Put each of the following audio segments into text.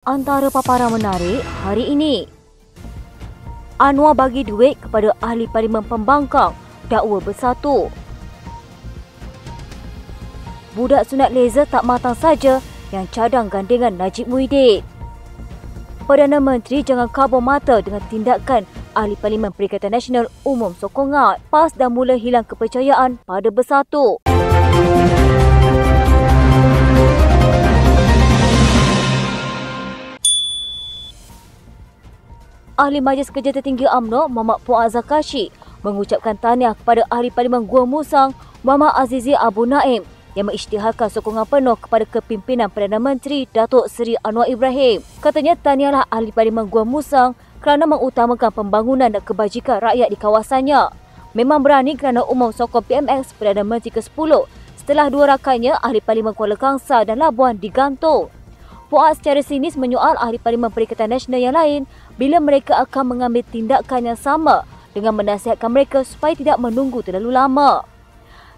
Antara paparan menarik hari ini, Anwar bagi duit kepada ahli parlimen pembangkang dakwa bersatu. Budak sunat laser tak matang saja yang cadang gandingan Najib Muhyiddin. Perdana Menteri jangan kabur mata dengan tindakan ahli parlimen Perikatan Nasional umum sokongan. PAS dah mula hilang kepercayaan pada bersatu. Ahli Majlis Kerja Tertinggi UMNO Muhammad Fuad Zakashi mengucapkan tahniah kepada Ahli Parlimen Gua Musang Muhammad Azizi Abu Naim yang mengisytiharkan sokongan penuh kepada kepimpinan Perdana Menteri Datuk Seri Anwar Ibrahim. Katanya tahniahlah Ahli Parlimen Gua Musang kerana mengutamakan pembangunan dan kebajikan rakyat di kawasannya. Memang berani kerana umum sokong PMX Perdana Menteri ke-10 setelah dua rakannya Ahli Parlimen Kuala Kangsar dan Labuan digantung. Fuad secara sinis menyoal Ahli Parlimen Perikatan Nasional yang lain bila mereka akan mengambil tindakan yang sama dengan menasihatkan mereka supaya tidak menunggu terlalu lama.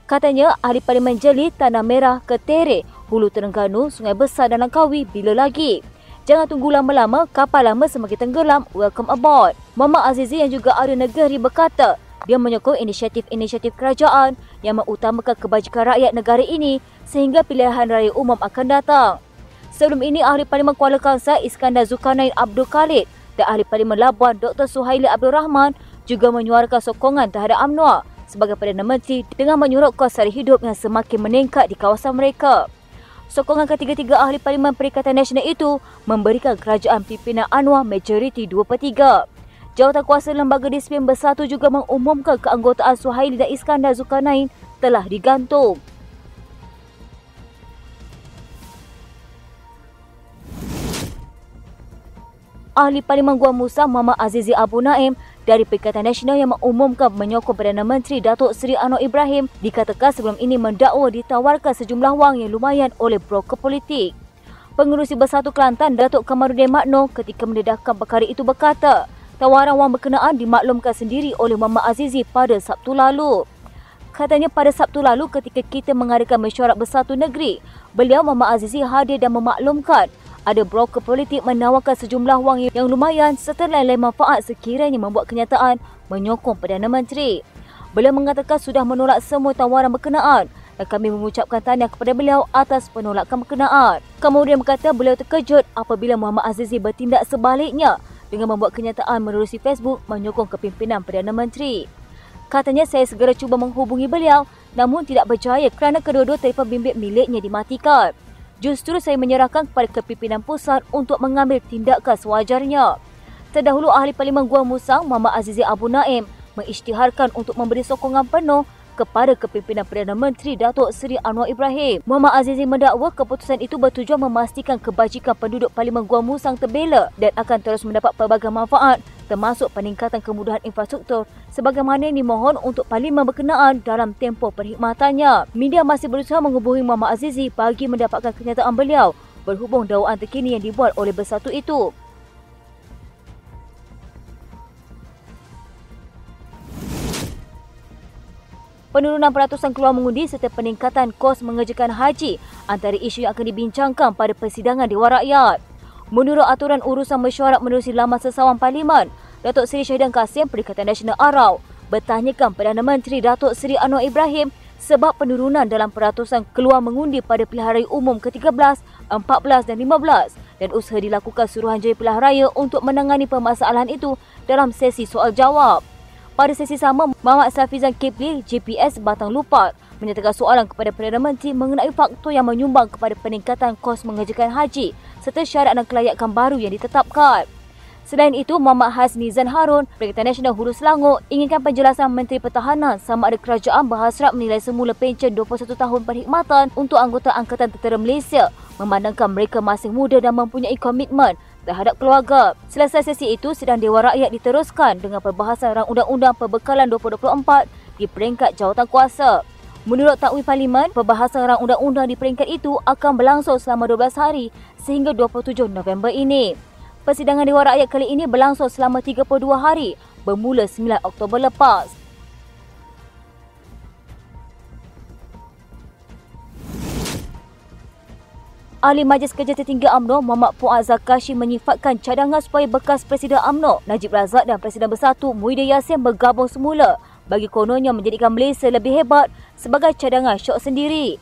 Katanya Ahli Parlimen Jeli Tanah Merah ke Tere, Hulu Terengganu, Sungai Besar dan Langkawi bila lagi. Jangan tunggu lama-lama, kapal lama semakin tenggelam, welcome aboard. Muhammad Azizi yang juga ahli negeri berkata dia menyokong inisiatif-inisiatif kerajaan yang mengutamakan kebajikan rakyat negara ini sehingga pilihan raya umum akan datang. Sebelum ini, Ahli Parlimen Kuala Kangsar Iskandar Zulkarnain Abdul Khalid dan Ahli Parlimen Labuan Dr. Suhaili Abdul Rahman juga menyuarakan sokongan terhadap UMNO sebagai Perdana Menteri dengan menyurut kos sara hidup yang semakin meningkat di kawasan mereka. Sokongan ketiga-tiga Ahli Parlimen Perikatan Nasional itu memberikan kerajaan pimpinan Anwar majoriti 2/3. Jawatan kuasa Lembaga Disiplin Bersatu juga mengumumkan keanggotaan Suhaili dan Iskandar Zulkarnain telah digantung. Ahli Parlimen Gua Musang Muhammad Azizi Abu Naim dari Perikatan Nasional yang mengumumkan menyokong Perdana Menteri Datuk Seri Anwar Ibrahim dikatakan sebelum ini mendakwa ditawarkan sejumlah wang yang lumayan oleh broker politik. Pengerusi Bersatu Kelantan Datuk Kamarudin Makno ketika mendedahkan perkara itu berkata, tawaran wang berkenaan dimaklumkan sendiri oleh Muhammad Azizi pada Sabtu lalu. Katanya pada Sabtu lalu ketika kita mengadakan mesyuarat bersatu negeri, beliau Muhammad Azizi hadir dan memaklumkan ada broker politik menawarkan sejumlah wang yang lumayan serta lain-lain manfaat sekiranya membuat kenyataan menyokong Perdana Menteri. Beliau mengatakan sudah menolak semua tawaran berkenaan dan kami mengucapkan tahniah kepada beliau atas penolakan berkenaan. Kemudian berkata beliau terkejut apabila Muhammad Azizi bertindak sebaliknya dengan membuat kenyataan menerusi Facebook menyokong kepimpinan Perdana Menteri. Katanya saya segera cuba menghubungi beliau namun tidak berjaya kerana kedua-dua telefon bimbit miliknya dimatikan. Justru saya menyerahkan kepada kepimpinan pusat untuk mengambil tindakan sewajarnya. Terdahulu Ahli Parlimen Gua Musang Muhammad Azizi Abu Naim mengisytiharkan untuk memberi sokongan penuh kepada kepimpinan Perdana Menteri Datuk Seri Anwar Ibrahim. Muhammad Azizi mendakwa keputusan itu bertujuan memastikan kebajikan penduduk Parlimen Gua Musang terbela dan akan terus mendapat pelbagai manfaat termasuk peningkatan kemudahan infrastruktur sebagaimana yang dimohon untuk Parlimen berkenaan dalam tempoh perkhidmatannya. Media masih berusaha menghubungi Muhammad Azizi bagi mendapatkan kenyataan beliau berhubung dakwaan terkini yang dibuat oleh Bersatu itu. Penurunan peratusan keluar mengundi serta peningkatan kos mengerjakan haji antara isu yang akan dibincangkan pada persidangan Dewan Rakyat. Menurut aturan urusan mesyuarat menerusi laman sesawan Parlimen, Datuk Seri Syahidan Kasim Perikatan Nasional Arau bertanyakan Perdana Menteri Datuk Seri Anwar Ibrahim sebab penurunan dalam peratusan keluar mengundi pada pilihan raya umum ke-13, 14 dan 15 dan usaha dilakukan Suruhanjaya Pilihan Raya untuk menangani permasalahan itu dalam sesi soal jawab. Pada sesi sama, Muhammad Safizan Kipli, JPS Batang Lupat, menyatakan soalan kepada Perdana Menteri mengenai faktor yang menyumbang kepada peningkatan kos mengerjakan haji serta syarat dan kelayakan baru yang ditetapkan. Selain itu, Muhammad Hasni Zan Harun, Perikatan Nasional Hulu Selangor, inginkan penjelasan Menteri Pertahanan sama ada kerajaan berhasrat menilai semula pencen 21 tahun perkhidmatan untuk anggota Angkatan Tentera Malaysia memandangkan mereka masih muda dan mempunyai komitmen terhadap keluarga. Selesai sesi itu, sidang Dewan Rakyat diteruskan dengan perbahasan Rang Undang-Undang Perbekalan 2024 di peringkat jawatan kuasa. Menurut takwil Parlimen, perbahasan Rang Undang-Undang di peringkat itu akan berlangsung selama 12 hari sehingga 27 November ini. Persidangan Dewan Rakyat kali ini berlangsung selama 32 hari bermula 9 Oktober lepas. Ahli Majlis Kerja Tertinggi UMNO Muhammad Fuad Zakashi menyifatkan cadangan supaya bekas Presiden UMNO Najib Razak dan Presiden Bersatu Muhyiddin Yassin bergabung semula bagi kononnya menjadikan Malaysia lebih hebat sebagai cadangan syok sendiri.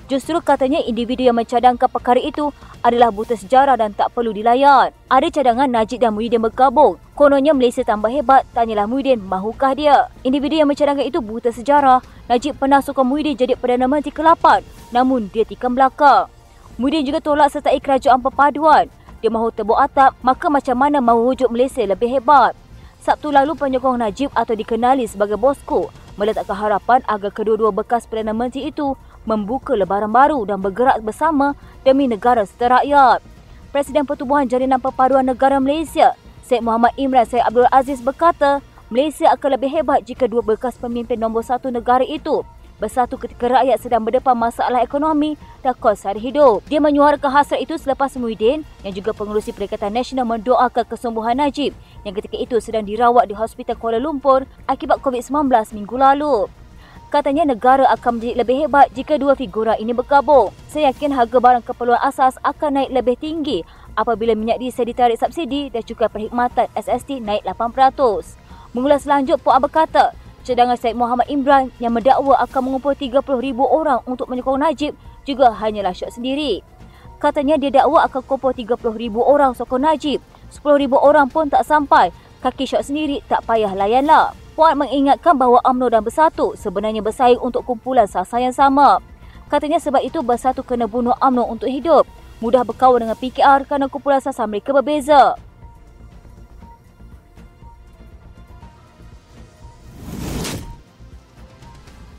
Justru katanya individu yang mencadangkan perkara itu adalah buta sejarah dan tak perlu dilayan. Ada cadangan Najib dan Muhyiddin bergabung. Kononnya Malaysia tambah hebat, tanyalah Muhyiddin, mahukah dia? Individu yang mencadangkan itu buta sejarah. Najib pernah sokong Muhyiddin jadi Perdana Menteri ke-8, namun dia tikam belakang. Muhyiddin juga tolak sertai kerajaan perpaduan. Dia mahu tebuk atap, maka macam mana mahu wujud Malaysia lebih hebat? Sabtu lalu penyokong Najib atau dikenali sebagai Bosco meletakkan harapan agar kedua-dua bekas Perdana Menteri itu membuka lebaran baru dan bergerak bersama demi negara serta rakyat. Presiden Pertubuhan Jalinan Perpaduan Negara Malaysia, Syed Muhammad Imran Syed Abdul Aziz berkata, Malaysia akan lebih hebat jika dua bekas pemimpin nombor satu negara itu bersatu ketika rakyat sedang berdepan masalah ekonomi dan kos sara hidup. Dia menyuarakan hasrat itu selepas Muhyiddin yang juga pengerusi Perikatan Nasional mendoakan kesembuhan Najib yang ketika itu sedang dirawat di Hospital Kuala Lumpur akibat COVID-19 minggu lalu. Katanya negara akan menjadi lebih hebat jika dua figura ini bergabung. Saya yakin harga barang keperluan asas akan naik lebih tinggi apabila minyak diesel ditarik subsidi dan juga perkhidmatan SST naik 8%. Mengulas selanjut, Puan berkata, cadangan Syed Muhammad Imran yang mendakwa akan mengumpul 30,000 orang untuk menyokong Najib juga hanyalah syok sendiri. Katanya dia dakwa akan kumpul 30,000 orang sokong Najib. 10,000 orang pun tak sampai. Kaki syok sendiri tak payah layanlah. Puan mengingatkan bahawa UMNO dan Bersatu sebenarnya bersaing untuk kumpulan sasar yang sama. Katanya sebab itu Bersatu kena bunuh UMNO untuk hidup. Mudah berkawan dengan PKR kerana kumpulan sasar mereka berbeza.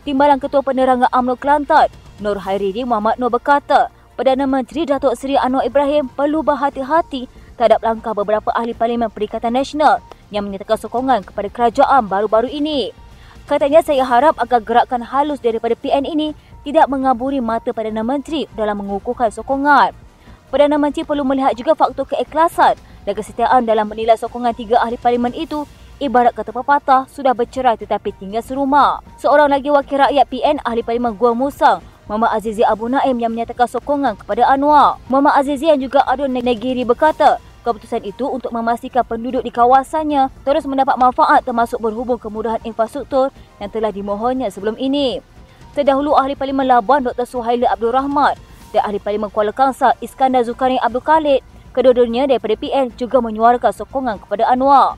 Timbalan Ketua Penerangan UMNO Kelantan, Nur Hairini Muhammad Nur berkata, Perdana Menteri Datuk Seri Anwar Ibrahim perlu berhati-hati terhadap langkah beberapa ahli Parlimen Perikatan Nasional yang menyatakan sokongan kepada kerajaan baru-baru ini. Katanya, saya harap agar gerakan halus daripada PN ini tidak mengaburi mata Perdana Menteri dalam mengukuhkan sokongan. Perdana Menteri perlu melihat juga faktor keikhlasan dan kesetiaan dalam menilai sokongan tiga ahli Parlimen itu. Ibarat kata pepatah, sudah bercerai tetapi tinggal serumah. Seorang lagi wakil rakyat PN ahli Parlimen Gua Musang, Muhammad Azizi Abu Naim yang menyatakan sokongan kepada Anwar. Muhammad Azizi yang juga Adun Negiri berkata, keputusan itu untuk memastikan penduduk di kawasannya terus mendapat manfaat termasuk berhubung kemudahan infrastruktur yang telah dimohonnya sebelum ini. Terdahulu ahli Parlimen Labuan Dr. Suhaila Abdul Rahmat dan ahli Parlimen Kuala Kangsar Iskandar Zulkarnain Abdul Khalid, kedua-duanya daripada PN juga menyuarakan sokongan kepada Anwar.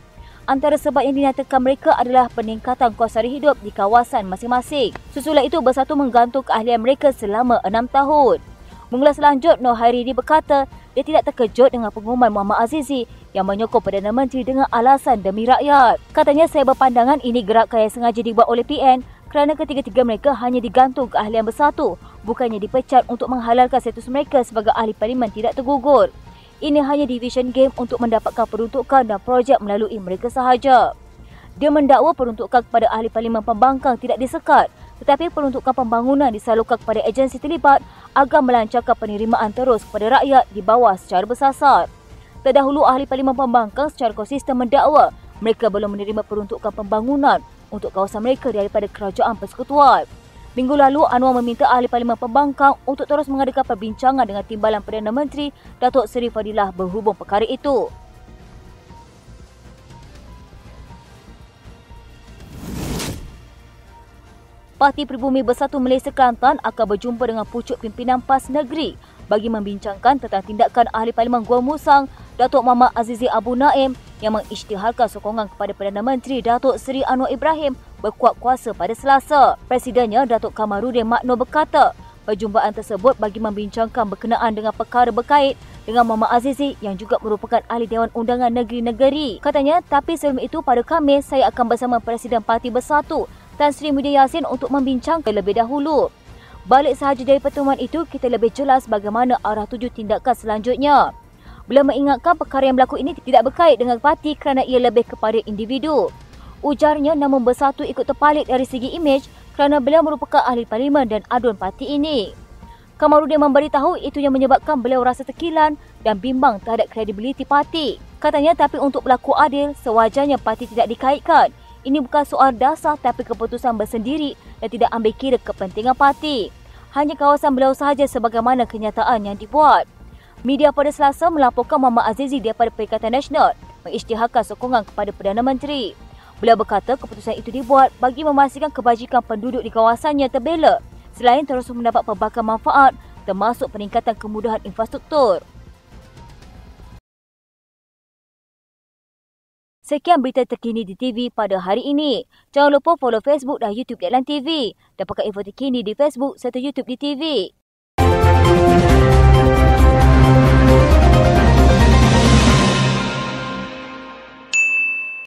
Antara sebab yang dinyatakan mereka adalah peningkatan kos sara hidup di kawasan masing-masing. Susulan itu Bersatu menggantung keahlian mereka selama 6 tahun. Mengulas lanjut, Nur Hairini berkata, dia tidak terkejut dengan pengumuman Muhammad Azizi yang menyokong Perdana Menteri dengan alasan demi rakyat. Katanya, saya berpandangan ini gerakan yang sengaja dibuat oleh PN kerana ketiga-tiga mereka hanya digantung keahlian Bersatu, bukannya dipecat untuk menghalalkan status mereka sebagai ahli Parlimen tidak tergugur. Ini hanya division game untuk mendapatkan peruntukan dan projek melalui mereka sahaja. Dia mendakwa peruntukan kepada ahli Parlimen Pembangkang tidak disekat, tetapi peruntukan pembangunan disalurkan kepada agensi terlibat agar melancarkan penerimaan terus kepada rakyat di bawah secara bersasar. Terdahulu ahli Parlimen Pembangkang secara konsisten mendakwa mereka belum menerima peruntukan pembangunan untuk kawasan mereka daripada Kerajaan Persekutuan. Minggu lalu, Anwar meminta ahli Parlimen Pembangkang untuk terus mengadakan perbincangan dengan Timbalan Perdana Menteri Datuk Seri Fadilah berhubung perkara itu. Parti Pribumi Bersatu Malaysia Kelantan akan berjumpa dengan pucuk pimpinan PAS Negeri bagi membincangkan tentang tindakan ahli Parlimen Gua Musang, Datuk Muhammad Azizi Abu Naim yang mengisytiharkan sokongan kepada Perdana Menteri Datuk Seri Anwar Ibrahim berkuat kuasa pada Selasa. Presidennya, Datuk Kamarudin Makno berkata, perjumpaan tersebut bagi membincangkan berkenaan dengan perkara berkait dengan Muhammad Azizi yang juga merupakan ahli Dewan Undangan Negeri-Negeri. Katanya, tapi sebelum itu pada Khamis, saya akan bersama Presiden Parti Bersatu Tan Sri Muhyiddin Yassin untuk membincangkan lebih dahulu. Balik sahaja dari pertemuan itu, kita lebih jelas bagaimana arah tuju tindakan selanjutnya. Beliau mengingatkan perkara yang berlaku ini tidak berkait dengan parti kerana ia lebih kepada individu. Ujarnya, namun Bersatu ikut terpalit dari segi imej kerana beliau merupakan ahli parlimen dan adun parti ini. Kamarudin memberitahu itu yang menyebabkan beliau rasa terkilan dan bimbang terhadap kredibiliti parti. Katanya, tapi untuk berlaku adil, sewajarnya parti tidak dikaitkan. Ini bukan soal dasar tapi keputusan bersendiri dan tidak ambil kira kepentingan parti. hanya kawasan beliau sahaja sebagaimana kenyataan yang dibuat. Media pada Selasa melaporkan Muhammad Azizi daripada Perikatan Nasional mengisytiharkan sokongan kepada Perdana Menteri. Beliau berkata keputusan itu dibuat bagi memastikan kebajikan penduduk di kawasannya terbela selain terus mendapat pelbagai manfaat termasuk peningkatan kemudahan infrastruktur. Sekian berita terkini di TV pada hari ini. Jangan lupa follow Facebook dan YouTube Deadline TV. Dapatkan info terkini di Facebook serta YouTube di TV.